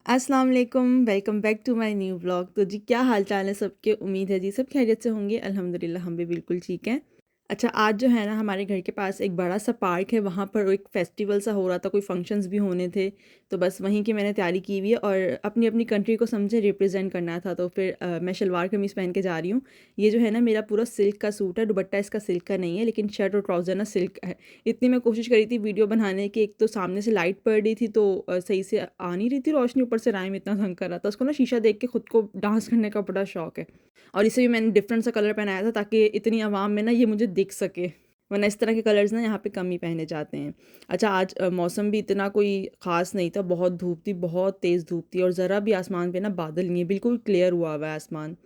अस्सलाम वालेकुम, welcome back to my new vlog. तो जी क्या हाल चाल है सबके? उम्मीद है जी सब खैरियत से होंगे। अल्हम्दुलिल्लाह हम भी बिल्कुल ठीक हैं। अच्छा, आज जो है ना हमारे घर के पास एक बड़ा सा पार्क है, वहाँ पर एक फ़ेस्टिवल सा हो रहा था, कोई फंक्शंस भी होने थे। तो बस वहीं की मैंने तैयारी की हुई है और अपनी अपनी कंट्री को समझे रिप्रेजेंट करना था। तो फिर मैं शलवार कमीज़ पहन के जा रही हूँ। ये जो है ना मेरा पूरा सिल्क का सूट है, दुपट्टा इसका सिल्क का नहीं है, लेकिन शर्ट और ट्राउज़र ना सिल्क है। इतनी मैं कोशिश करी थी वीडियो बनाने की, एक तो सामने से लाइट पड़ रही थी तो सही से आ नहीं रही थी रोशनी, ऊपर से राइम इतना तंग कर रहा था। उसको ना शीशा देख के खुद को डांस करने का बड़ा शौक है, और इसे भी मैंने डिफरेंट सा कलर पहनाया था ताकि इतनी आवाम में ना ये मुझे दिख सके, वरना इस तरह के कलर्स ना यहाँ पे कम ही पहने जाते हैं। अच्छा, आज मौसम भी इतना कोई ख़ास नहीं था, बहुत धूप थी, बहुत तेज़ धूप थी, और ज़रा भी आसमान पे ना बादल नहीं है, बिल्कुल क्लियर हुआ हुआ है आसमान।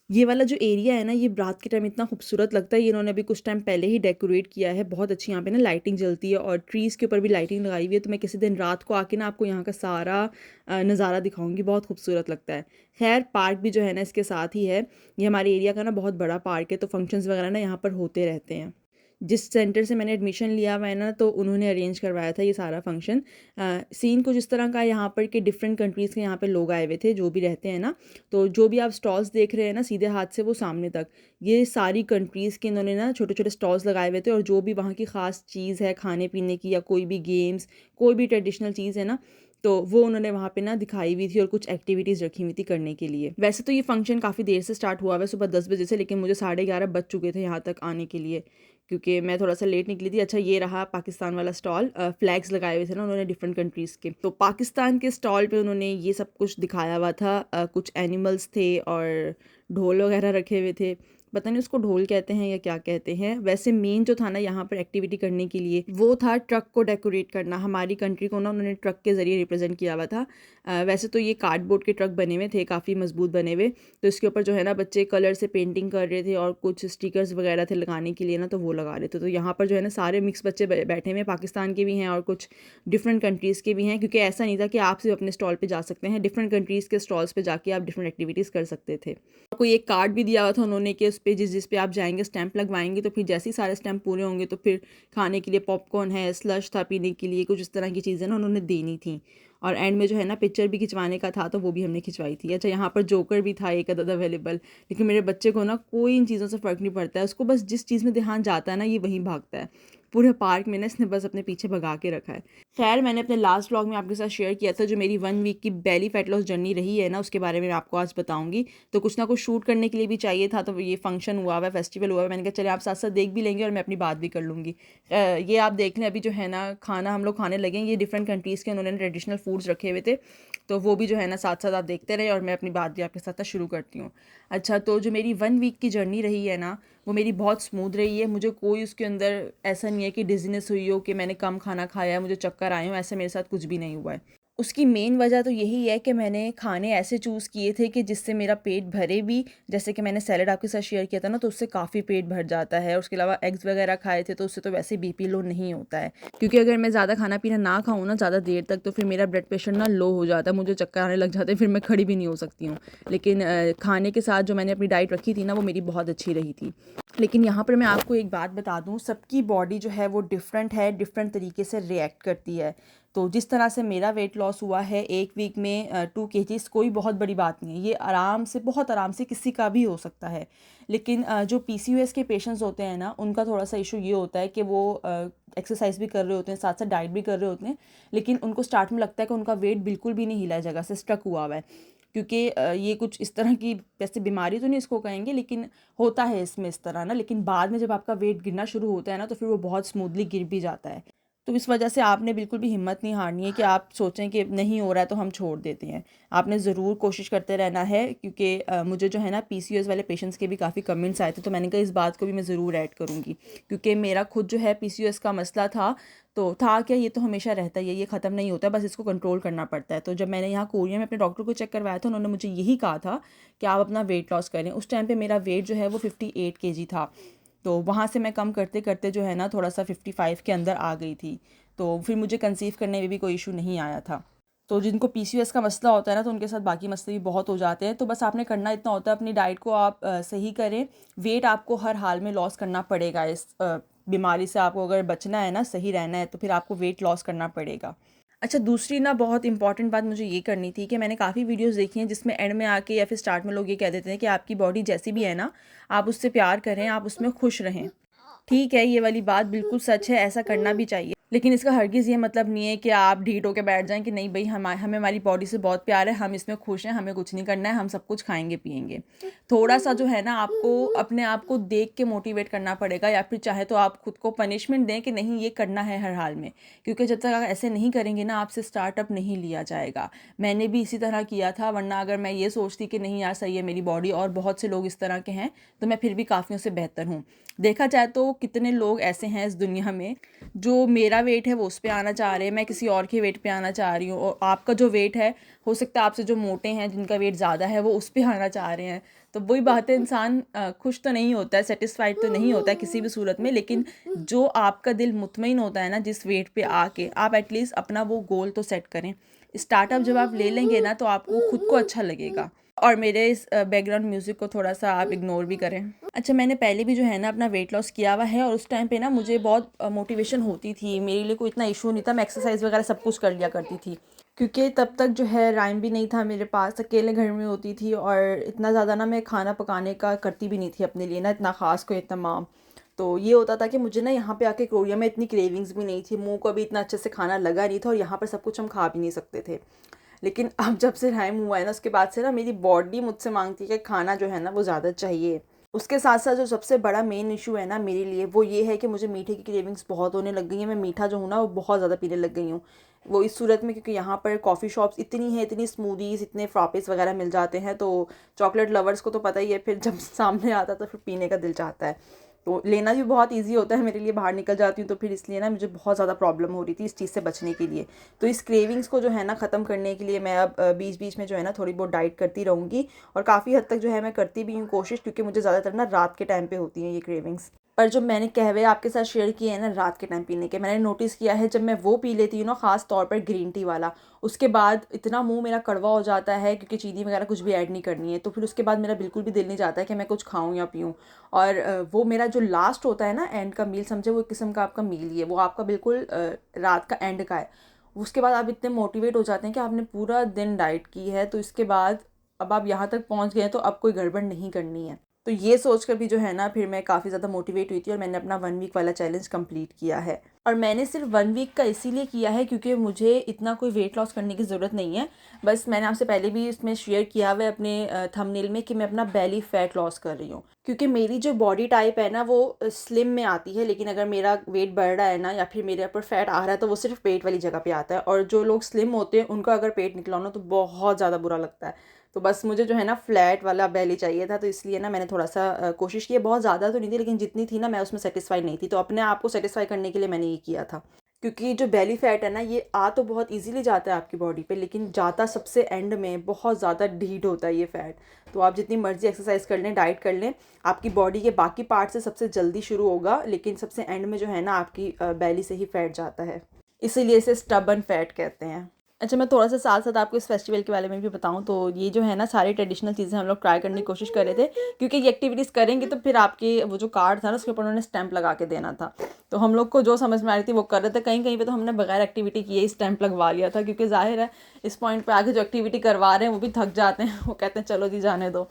ये वाला जो एरिया है ना, ये रात के टाइम इतना खूबसूरत लगता है। ये इन्होंने अभी कुछ टाइम पहले ही डेकोरेट किया है, बहुत अच्छी यहाँ पे ना लाइटिंग जलती है और ट्रीज़ के ऊपर भी लाइटिंग लगाई हुई है। तो मैं किसी दिन रात को आके ना आपको यहाँ का सारा नज़ारा दिखाऊंगी, बहुत खूबसूरत लगता है। खैर, पार्क भी जो है ना इसके साथ ही है। ये हमारे एरिया का ना बहुत बड़ा पार्क है, तो फंक्शंस वगैरह ना यहाँ पर होते रहते हैं। जिस सेंटर से मैंने एडमिशन लिया हुआ है ना, तो उन्होंने अरेंज करवाया था ये सारा फंक्शन। सीन कुछ इस तरह का है यहाँ पर कि डिफरेंट कंट्रीज़ के यहाँ पे लोग आए हुए थे जो भी रहते हैं ना। तो जो भी आप स्टॉल्स देख रहे हैं ना सीधे हाथ से वो सामने तक, ये सारी कंट्रीज़ के इन्होंने ना छोटे छोटे स्टॉल्स लगाए हुए थे, और जो भी वहाँ की ख़ास चीज़ है खाने पीने की या कोई भी गेम्स, कोई भी ट्रेडिशनल चीज़ है ना, तो वो उन्होंने वहाँ पे ना दिखाई हुई थी और कुछ एक्टिविटीज़ रखी हुई थी करने के लिए। वैसे तो ये फंक्शन काफ़ी देर से स्टार्ट हुआ हुआ है, सुबह 10 बजे से, लेकिन मुझे 11:30 बज चुके थे यहाँ तक आने के लिए, क्योंकि मैं थोड़ा सा लेट निकली थी। अच्छा, ये रहा पाकिस्तान वाला स्टॉल, फ्लैग्स लगाए हुए थे ना उन्होंने डिफरेंट कंट्रीज़ के। तो पाकिस्तान के स्टॉल पे उन्होंने ये सब कुछ दिखाया हुआ था। कुछ एनिमल्स थे और ढोल वगैरह रखे हुए थे। पता नहीं उसको ढोल कहते हैं या क्या कहते हैं। वैसे मेन जो था ना यहाँ पर एक्टिविटी करने के लिए, वो था ट्रक को डेकोरेट करना। हमारी कंट्री को ना उन्होंने ट्रक के ज़रिए रिप्रेजेंट किया हुआ था। वैसे तो ये कार्डबोर्ड के ट्रक बने हुए थे, काफ़ी मजबूत बने हुए। तो इसके ऊपर जो है ना बच्चे कलर से पेंटिंग कर रहे थे, और कुछ स्टिकर्स वगैरह थे लगाने के लिए ना, तो वो लगा रहे थे। तो यहाँ पर जो है ना सारे मिक्स बच्चे बैठे हुए हैं, पाकिस्तान के भी हैं और कुछ डिफरेंट कंट्रीज़ के भी हैं, क्योंकि ऐसा नहीं था कि आप सिर्फ अपने स्टॉल पे जा सकते हैं, डिफरेंट कंट्रीज़ के स्टॉल्स पे जाके आप डिफरेंट एक्टिविटीज़ कर सकते थे। कोई एक कार्ड भी दिया हुआ था उन्होंने कि उस पे जिस पे आप जाएंगे स्टैंप लगवाएंगे, तो फिर जैसे ही सारे स्टैंप पूरे होंगे तो फिर खाने के लिए पॉपकॉर्न है, स्लश था पीने के लिए, कुछ इस तरह की चीज़ें ना उन्होंने देनी थी। और एंड में जो है ना पिक्चर भी खिंचवाने का था, तो वो भी हमने खिंचवाई थी। अच्छा, यहाँ पर जोकर भी था एक अदद अवेलेबल, लेकिन मेरे बच्चे को ना कोई इन चीज़ों से फ़र्क नहीं पड़ता है, उसको बस जिस चीज़ में ध्यान जाता है ना ये वहीं भागता है। पूरे पार्क में ना इसने बस अपने पीछे भगा के रखा है। खैर, मैंने अपने लास्ट व्लॉग में आपके साथ शेयर किया था जो मेरी 1 वीक की बेली फैट लॉस जर्नी रही है ना, उसके बारे में मैं आपको आज बताऊंगी। तो कुछ ना कुछ शूट करने के लिए भी चाहिए था, तो ये फंक्शन हुआ हुआ है, फेस्टिवल हुआ है, मैंने कहा चले आप साथ साथ देख भी लेंगे और मैं अपनी बात भी कर लूँगी। ये आप देख लें, अभी जो है ना खाना हम लोग खाने लगे। ये डिफरेंट कंट्रीज़ के उन्होंने ट्रेडिशनल फूड्स रखे हुए थे, तो वो भी जो है ना साथ साथ आप देखते रहे और मैं अपनी बात भी आपके साथ शुरू करती हूँ। अच्छा, तो जो मेरी 1 वीक की जर्नी रही है ना, वो मेरी बहुत स्मूथ रही है। मुझे कोई उसके अंदर ऐसा नहीं है कि डिज़ीनेस हुई हो, कि मैंने कम खाना खाया, मुझे चक्कर आए हों, ऐसा मेरे साथ कुछ भी नहीं हुआ है। उसकी मेन वजह तो यही है कि मैंने खाने ऐसे चूज़ किए थे कि जिससे मेरा पेट भरे भी। जैसे कि मैंने सैलड आपके साथ शेयर किया था ना, तो उससे काफ़ी पेट भर जाता है। और उसके अलावा एग्स वगैरह खाए थे, तो उससे तो वैसे बीपी लो नहीं होता है, क्योंकि अगर मैं ज़्यादा खाना पीना ना खाऊँ ना ज़्यादा देर तक, तो फिर मेरा ब्लड प्रेशर ना लो हो जाता है, मुझे चक्कर आने लग जाते हैं, फिर मैं खड़ी भी नहीं हो सकती हूँ। लेकिन खाने के साथ जो मैंने अपनी डाइट रखी थी ना, वो मेरी बहुत अच्छी रही थी। लेकिन यहाँ पर मैं आपको एक बात बता दूँ, सबकी बॉडी जो है वो डिफरेंट है, डिफरेंट तरीके से रिएक्ट करती है। तो जिस तरह से मेरा वेट लॉस हुआ है 1 वीक में 2 केजीज़, कोई बहुत बड़ी बात नहीं है, ये आराम से, बहुत आराम से किसी का भी हो सकता है। लेकिन जो पीसीओएस के पेशेंट्स होते हैं ना, उनका थोड़ा सा इशू ये होता है कि वो एक्सरसाइज भी कर रहे होते हैं, साथ साथ डाइट भी कर रहे होते हैं, लेकिन उनको स्टार्ट में लगता है कि उनका वेट बिल्कुल भी नहीं हिला है, जगह से स्टक हुआ हुआ है। क्योंकि ये कुछ इस तरह की, वैसे बीमारी तो नहीं इसको कहेंगे, लेकिन होता है इसमें इस तरह ना। लेकिन बाद में जब आपका वेट गिरना शुरू होता है ना, तो फिर वो बहुत स्मूथली गिर भी जाता है। तो इस वजह से आपने बिल्कुल भी हिम्मत नहीं हारनी है कि आप सोचें कि नहीं हो रहा है तो हम छोड़ देते हैं। आपने ज़रूर कोशिश करते रहना है, क्योंकि मुझे जो है ना पीसीओएस वाले पेशेंट्स के भी काफ़ी कमेंट्स आए थे, तो मैंने कहा इस बात को भी मैं ज़रूर ऐड करूँगी, क्योंकि मेरा खुद जो है पीसीओएस का मसला था। तो था क्या, ये तो हमेशा रहता ही है, ये ख़त्म नहीं होता, बस इसको कंट्रोल करना पड़ता है। तो जब मैंने यहाँ कोरिया में अपने डॉक्टर को चेक करवाया था, उन्होंने मुझे यही कहा था कि आप अपना वेट लॉस करें। उस टाइम पे मेरा वेट जो है वो 58 केजी था। तो वहाँ से मैं कम करते करते जो है ना थोड़ा सा 55 के अंदर आ गई थी। तो फिर मुझे कंसीव करने में भी कोई इशू नहीं आया था। तो जिनको पीसीओएस का मसला होता है ना, तो उनके साथ बाकी मसले भी बहुत हो जाते हैं। तो बस आपने करना इतना होता है, अपनी डाइट को आप सही करें। वेट आपको हर हाल में लॉस करना पड़ेगा। इस बीमारी से आपको अगर बचना है ना, सही रहना है, तो फिर आपको वेट लॉस करना पड़ेगा। अच्छा, दूसरी ना बहुत इंपॉर्टेंट बात मुझे ये करनी थी कि मैंने काफ़ी वीडियोस देखी हैं जिसमें एंड में आके या फिर स्टार्ट में लोग ये कह देते हैं कि आपकी बॉडी जैसी भी है ना, आप उससे प्यार करें, आप उसमें खुश रहें। ठीक है, ये वाली बात बिल्कुल सच है, ऐसा करना भी चाहिए। लेकिन इसका हरगिज़ ये मतलब नहीं है कि आप ढीठ होके बैठ जाएँ कि नहीं भई हमें हमारी बॉडी से बहुत प्यार है, हम इसमें खुश हैं, हमें कुछ नहीं करना है, हम सब कुछ खाएँगे-पिएँगे। थोड़ा-सा जो है ना आपको अपने आप को देख के मोटिवेट करना पड़ेगा, या फिर चाहे तो आप खुद को पनिशमेंट दें कि नहीं ये करना है हर हाल में। क्योंकि जब तक आप ऐसे नहीं करेंगे ना, आपसे स्टार्टअप नहीं लिया जाएगा। मैंने भी इसी तरह किया था, वरना अगर मैं ये सोचती कि नहीं यार सही है मेरी बॉडी और बहुत से लोग इस तरह के हैं, तो मैं फिर भी काफ़ियों से बेहतर हूँ। देखा जाए तो कितने लोग ऐसे हैं इस दुनिया में जो मेरा वेट है वो उस पे आना चाह रहे हैं, मैं किसी और के वेट पे आना चाह रही हूँ, और आपका जो वेट है हो सकता है आपसे जो मोटे हैं जिनका वेट ज़्यादा है वो उस पे आना चाह रहे हैं। तो वही बात है, इंसान खुश तो नहीं होता है, सेटिस्फाइड तो नहीं होता है किसी भी सूरत में, लेकिन जो आपका दिल मुतमईन होता है ना जिस वेट पे आके, आप एटलीस्ट अपना वो गोल तो सेट करें। स्टार्टअप जब आप ले लेंगे ना तो आपको खुद को अच्छा लगेगा। और मेरे इस बैकग्राउंड म्यूज़िक को थोड़ा-सा आप इग्नोर भी करें। अच्छा, मैंने पहले भी जो है ना अपना वेट लॉस किया हुआ है, और उस टाइम पे ना मुझे बहुत मोटिवेशन होती थी। मेरे लिए कोई इतना इश्यू नहीं था, मैं एक्सरसाइज़ वगैरह सब कुछ कर लिया करती थी। क्योंकि तब तक जो है राइम भी नहीं था मेरे पास, अकेले घर में होती थी, और इतना ज़्यादा ना मैं खाना पकाने का करती भी नहीं थी अपने लिए ना इतना ख़ास कोई एहतमाम। तो ये होता था कि मुझे ना यहाँ पे आके कोरिया में इतनी क्रेविंग्स भी नहीं थी, मुँह को भी इतना अच्छे से खाना लगा नहीं था, और यहाँ पर सब कुछ हम खा भी नहीं सकते थे। लेकिन अब जब से टाइम हुआ है ना उसके बाद से ना मेरी बॉडी मुझसे मांगती है कि खाना जो है ना वो ज़्यादा चाहिए। उसके साथ साथ जो सबसे बड़ा मेन इशू है ना मेरे लिए वो ये है कि मुझे मीठे की क्रेविंग्स बहुत होने लग गई हैं। मैं मीठा जो हूँ ना वो बहुत ज़्यादा पीने लग गई हूँ। वो इस सूरत में क्योंकि यहाँ पर कॉफ़ी शॉप्स इतनी हैं, इतनी स्मूदीज़, इतने फ्रॉपेज़ वगैरह मिल जाते हैं, तो चॉकलेट लवर्स को तो पता ही है, फिर जब सामने आता तो फिर पीने का दिल चाहता है। तो लेना भी बहुत ईज़ी होता है मेरे लिए, बाहर निकल जाती हूँ तो फिर इसलिए ना मुझे बहुत ज़्यादा प्रॉब्लम हो रही थी इस चीज़ से बचने के लिए। तो इस क्रेविंग्स को जो है ना ख़त्म करने के लिए मैं अब बीच-बीच में जो है ना थोड़ी बहुत डाइट करती रहूँगी, और काफ़ी हद तक जो है मैं करती भी हूँ कोशिश, क्योंकि मुझे ज़्यादातर ना रात के टाइम पे होती हैं ये क्रेविंग्स। पर जो मैंने कहवे आपके साथ शेयर किए हैं ना रात के टाइम पीने के, मैंने नोटिस किया है जब मैं वो पी लेती हूँ ना, ख़ास तौर पर ग्रीन टी वाला, उसके बाद इतना मुँह मेरा कड़वा हो जाता है, क्योंकि चीनी वगैरह कुछ भी ऐड नहीं करनी है, तो फिर उसके बाद मेरा बिल्कुल भी दिल नहीं चाहता है कि मैं कुछ खाऊँ या पीऊँ। और वो मेरा जो लास्ट होता है ना एंड का मील, समझे वो एक किस्म का आपका मील ही है, वो आपका बिल्कुल रात का एंड का है। उसके बाद आप इतने मोटिवेट हो जाते हैं कि आपने पूरा दिन डाइट की है, तो इसके बाद अब आप यहाँ तक पहुँच गए हैं तो अब कोई गड़बड़ नहीं करनी है। तो ये सोच कर भी जो है ना फिर मैं काफ़ी ज़्यादा मोटिवेट हुई थी, और मैंने अपना 1 वीक वाला चैलेंज कंप्लीट किया है। और मैंने सिर्फ 1 वीक का इसीलिए किया है क्योंकि मुझे इतना कोई वेट लॉस करने की ज़रूरत नहीं है। बस मैंने आपसे पहले भी इसमें शेयर किया हुआ है अपने थंबनेल में कि मैं अपना बेली फैट लॉस कर रही हूँ। क्योंकि मेरी जो बॉडी टाइप है ना वो स्लिम में आती है, लेकिन अगर मेरा वेट बढ़ रहा है ना या फिर मेरे ऊपर फैट आ रहा है तो वो सिर्फ पेट वाली जगह पे आता है, और जो लोग स्लिम होते हैं उनका अगर पेट निकला हो ना तो बहुत ज़्यादा बुरा लगता है। तो बस मुझे जो है ना फ्लैट वाला बेली चाहिए था, तो इसलिए ना मैंने थोड़ा-सा कोशिश की है, बहुत ज़्यादा तो नहीं थी लेकिन जितनी थी ना मैं उसमें सैटिस्फाई नहीं थी, तो अपने आप को सैटिस्फाई करने के लिए मैंने ये किया था। क्योंकि जो बेली फैट है ना ये आ तो बहुत ईज़िली जाता है आपकी बॉडी पे, लेकिन जाता सबसे एंड में बहुत ज़्यादा ढीठ होता है ये फैट। तो आप जितनी मर्ज़ी एक्सरसाइज़ कर लें, डाइट कर लें, आपकी बॉडी के बाकी पार्ट से सबसे जल्दी शुरू होगा, लेकिन सबसे एंड में जो है ना आपकी बेली से ही फैट जाता है। इसीलिए इसे स्टबर्न फैट कहते हैं। अच्छा, मैं थोड़ा-सा साथ-साथ आपको इस फेस्टिवल के बारे में भी बताऊँ, तो ये जो है ना सारी ट्रेडिशनल चीज़ें हम लोग ट्राई करने की कोशिश कर रहे थे, क्योंकि ये एक्टिविटीज़ करेंगे तो फिर आपके वो जो कार्ड था ना उसके ऊपर उन्होंने स्टैंप लगा के देना था। तो हम लोग को जो समझ में आ रही थी वो कर रहे थे, कहीं-कहीं पे तो हमने बगैर एक्टिविटी किए ही स्टैंप लगवा लिया था, क्योंकि ज़ाहिर है इस पॉइंट पे आके जो एक्टिविटी करवा रहे हैं वो भी थक जाते हैं, वो कहते हैं चलो जी जाने दो।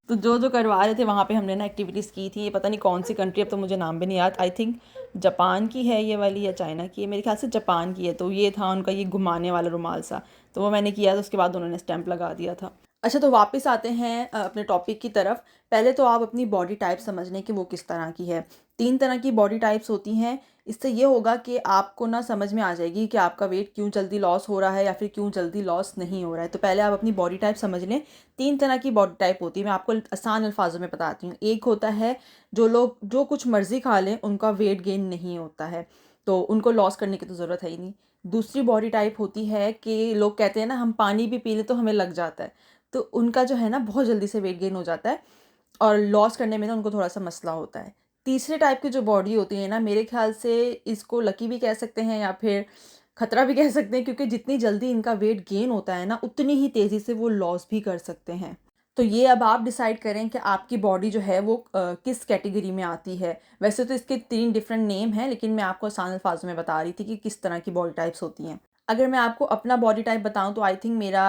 तो जो करवा रहे थे वहाँ पे हमने ना एक्टिविटीज़ की थी, ये पता नहीं कौन सी कंट्री, अब तो मुझे नाम भी नहीं याद, आई थिंक जापान की है ये वाली या चाइना की है, मेरे ख्याल से जापान की है। तो ये था उनका ये घुमाने वाला रुमाल सा, तो वो मैंने किया था, उसके बाद उन्होंने स्टैंप लगा दिया था। अच्छा, तो वापस आते हैं अपने टॉपिक की तरफ। पहले तो आप अपनी बॉडी टाइप समझ लें कि वो किस तरह की है। 3 तरह की बॉडी टाइप्स होती हैं। इससे ये होगा कि आपको ना समझ में आ जाएगी कि आपका वेट क्यों जल्दी लॉस हो रहा है या फिर क्यों जल्दी लॉस नहीं हो रहा है। तो पहले आप अपनी बॉडी टाइप समझ लें। 3 तरह की बॉडी टाइप होती है, मैं आपको आसान अल्फाजों में बताती हूँ। एक होता है जो लोग जो कुछ मर्ज़ी खा लें उनका वेट गेन नहीं होता है, तो उनको लॉस करने की तो ज़रूरत है ही नहीं। दूसरी बॉडी टाइप होती है कि लोग कहते हैं ना हम पानी भी पी लें तो हमें लग जाता है, तो उनका जो है ना बहुत जल्दी से वेट गेन हो जाता है, और लॉस करने में ना उनको थोड़ा-सा मसला होता है। तीसरे टाइप की जो बॉडी होती है ना, मेरे ख़्याल से इसको लकी भी कह सकते हैं या फिर खतरा भी कह सकते हैं, क्योंकि जितनी जल्दी इनका वेट गेन होता है ना, उतनी ही तेज़ी से वो लॉस भी कर सकते हैं। तो ये अब आप डिसाइड करें कि आपकी बॉडी जो है वो किस कैटेगरी में आती है। वैसे तो इसके 3 डिफरेंट नेम हैं, लेकिन मैं आपको आसान अल्फाज़ों में बता रही थी कि किस तरह की बॉडी टाइप्स होती हैं। अगर मैं आपको अपना बॉडी टाइप बताऊँ तो आई थिंक मेरा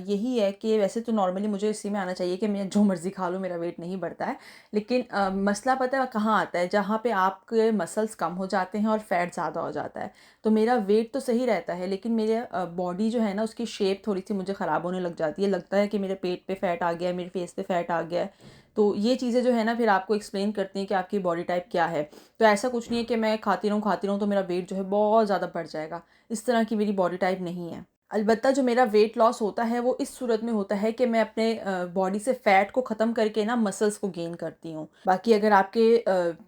यही है कि वैसे तो नॉर्मली मुझे इसी में आना चाहिए कि मैं जो मर्ज़ी खा लूँ मेरा वेट नहीं बढ़ता है। लेकिन मसला पता है कहाँ आता है, जहाँ पे आपके मसल्स कम हो जाते हैं और फैट ज़्यादा हो जाता है। तो मेरा वेट तो सही रहता है लेकिन मेरे बॉडी जो है ना उसकी शेप थोड़ी-सी मुझे ख़राब होने लग जाती है। लगता है कि मेरे पेट पे फैट आ गया है, मेरे फेस पे फैट आ गया है। तो ये चीज़ें जो है ना फिर आपको एक्सप्लेन करती हैं कि आपकी बॉडी टाइप क्या है। तो ऐसा कुछ नहीं है कि मैं खाती रहूँ तो मेरा वेट जो है बहुत ज़्यादा बढ़ जाएगा। इस तरह की मेरी बॉडी टाइप नहीं है। अलबत्ता जो मेरा वेट लॉस होता है वो इस सूरत में होता है कि मैं अपने बॉडी से फ़ैट को ख़त्म करके ना मसल्स को गेन करती हूँ। बाकी अगर आपके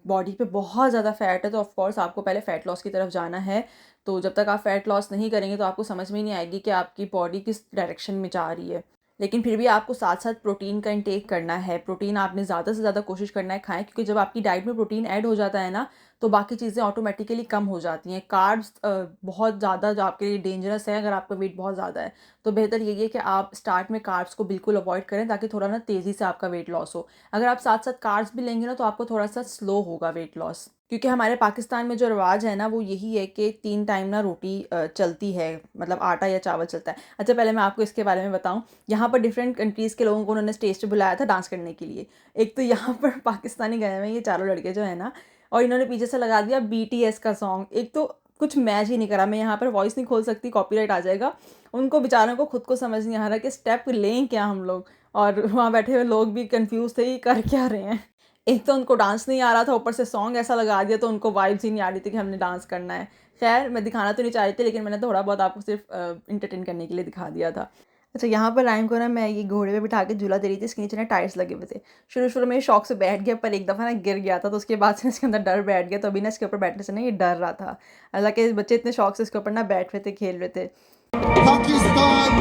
बॉडी पे बहुत ज़्यादा फ़ैट है तो ऑफ़ कोर्स आपको पहले फ़ैट लॉस की तरफ जाना है। तो जब तक आप फ़ैट लॉस नहीं करेंगे तो आपको समझ में ही नहीं आएगी कि आपकी बॉडी किस डायरेक्शन में जा रही है। लेकिन फिर भी आपको साथ-साथ प्रोटीन का इंटेक करना है। प्रोटीन आपने ज़्यादा से ज़्यादा कोशिश करना है खाएँ, क्योंकि जब आपकी डाइट में प्रोटीन ऐड हो जाता है ना, तो बाकी चीज़ें ऑटोमेटिकली कम हो जाती हैं। कार्ब्स बहुत ज़्यादा जो आपके लिए डेंजरस है अगर आपका वेट बहुत ज़्यादा है। तो बेहतर यही है कि आप स्टार्ट में कार्ब्स को बिल्कुल अवॉइड करें ताकि थोड़ा ना तेज़ी से आपका वेट लॉस हो। अगर आप साथ-साथ कार्ब्स भी लेंगे ना तो आपको थोड़ा-सा स्लो होगा वेट लॉस। क्योंकि हमारे पाकिस्तान में जो रिवाज है ना वो यही है कि 3 टाइम ना रोटी चलती है, मतलब आटा या चावल चलता है। अच्छा, पहले मैं आपको इसके बारे में बताऊँ। यहाँ पर डिफरेंट कंट्रीज़ के लोगों को उन्होंने स्टेज पे बुलाया था डांस करने के लिए। एक तो यहाँ पर पाकिस्तानी गए हुए हैं ये चारों लड़के जो हैं ना, और इन्होंने पीछे से लगा दिया बीटीएस का सॉन्ग। एक तो कुछ मैच ही नहीं करा। मैं यहाँ पर वॉइस नहीं खोल सकती, कॉपीराइट आ जाएगा। उनको बेचारों को खुद को समझ नहीं आ रहा कि स्टेप लें क्या हम लोग, और वहाँ बैठे हुए लोग भी कन्फ्यूज़ थे ये कर क्या रहे हैं। एक तो उनको डांस नहीं आ रहा था, ऊपर से सॉन्ग ऐसा लगा दिया तो उनको वाइब्स ही नहीं आ रही थी कि हमने डांस करना है। ख़ैर मैं दिखाना तो नहीं चाह रही थी लेकिन मैंने थोड़ा बहुत आपको सिर्फ़ एंटरटेन करने के लिए दिखा दिया था। अच्छा, यहाँ पर राइम को ना मैं ये घोड़े पे बिठा के झूला दे रही थी, इसके नीचे ना टायर्स लगे हुए थे। शुरू-शुरू में ये शौक से बैठ गया पर एक दफ़ा ना गिर गया था, तो उसके बाद से इसके अंदर डर बैठ गया, तो अभी ना इसके ऊपर बैठने से ना ये डर रहा था। हालाँकि बच्चे इतने शौक से इसके ऊपर ना बैठ रहे थे, खेल रहे थे। 파키스탄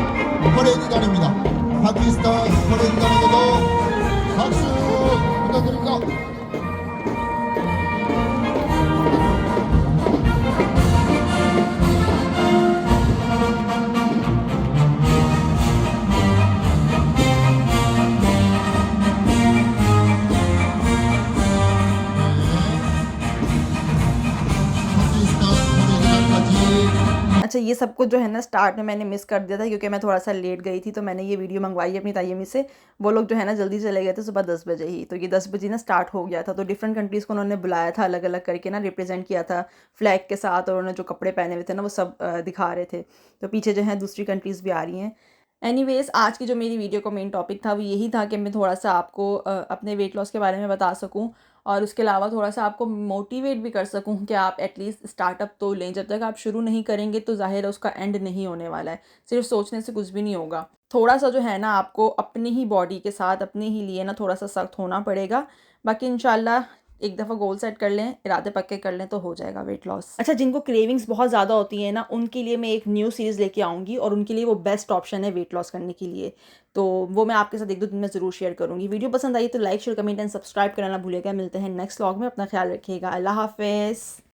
버레이단입니다. 파키스탄 버레이단에게도 박수 부탁드립니다. 파키스탄 버레이단까지 अच्छा, ये सब कुछ जो है ना स्टार्ट में मैंने मिस कर दिया था क्योंकि मैं थोड़ा-सा लेट गई थी, तो मैंने ये वीडियो मँगवाई अपनी तायमी से। वो लोग जो है ना जल्दी चले गए थे सुबह 10 बजे ही, तो ये 10 बजे ना स्टार्ट हो गया था। तो डिफरेंट कंट्रीज़ को उन्होंने बुलाया था अलग-अलग करके ना, रिप्रेज़ेंट किया था फ्लैग के साथ, और उन्होंने जो कपड़े पहने हुए थे ना वो सब दिखा रहे थे। तो पीछे जो है दूसरी कंट्रीज़ भी आ रही हैं। एनीवेज़, आज की जो मेरी वीडियो का मेन टॉपिक था वो यही था कि मैं थोड़ा-सा आपको अपने वेट लॉस के बारे में बता सकूँ, और उसके अलावा थोड़ा-सा आपको मोटिवेट भी कर सकूँ कि आप एटलीस्ट स्टार्टअप तो लें। जब तक आप शुरू नहीं करेंगे तो ज़ाहिर है उसका एंड नहीं होने वाला है। सिर्फ़ सोचने से कुछ भी नहीं होगा। थोड़ा-सा जो है ना आपको अपनी ही बॉडी के साथ अपने ही लिए ना थोड़ा-सा सख्त होना पड़ेगा। बाकी इंशाल्लाह एक दफ़ा गोल सेट कर लें, इरादे पक्के कर लें तो हो जाएगा वेट लॉस। अच्छा, जिनको क्रेविंग्स बहुत ज़्यादा होती हैं ना, उनके लिए मैं एक न्यू सीरीज़ लेके आऊँगी और उनके लिए वो बेस्ट ऑप्शन है वेट लॉस करने के लिए। तो वो मैं आपके साथ 1-2 दिन में ज़रूर शेयर करूँगी। वीडियो पसंद आई तो like, share, comment and subscribe करना ना भूलिएगा। मिलते हैं नेक्स्ट व्लॉग में। अपना ख़्याल रखिएगा। अल्लाह हाफ़िज़।